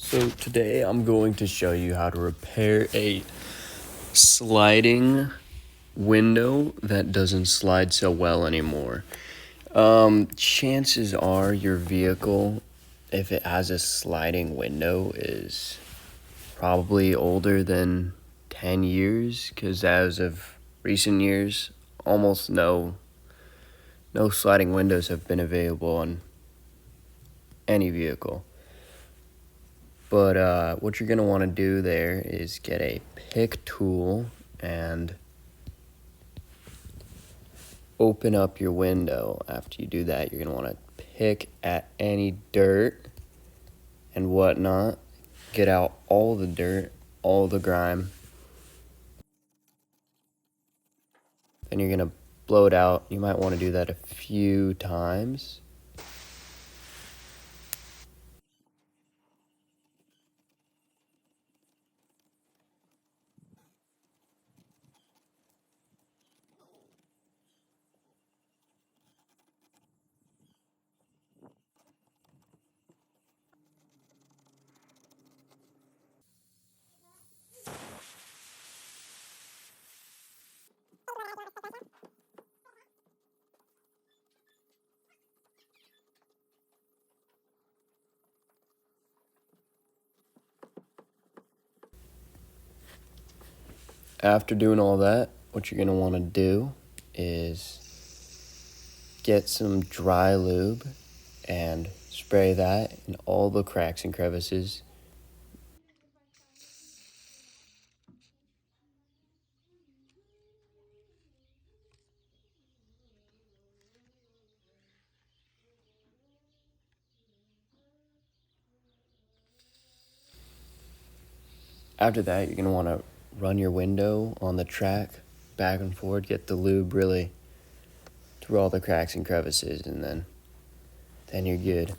So today I'm going to show you how to repair a sliding window that doesn't slide so well anymore. Chances are your vehicle, if it has a sliding window, is probably older than 10 years, because as of recent years, almost no sliding windows have been available on any vehicle. But what you're going to want to do there is get a pick tool and open up your window. After you do that, you're going to want to pick at any dirt and whatnot. Get out all the dirt, all the grime. Then you're going to blow it out. You might want to do that a few times. After doing all that, what you're going to want to do is get some dry lube and spray that in all the cracks and crevices. After that, you're going to want to run your window on the track back and forth, get the lube really through all the cracks and crevices, and then you're good.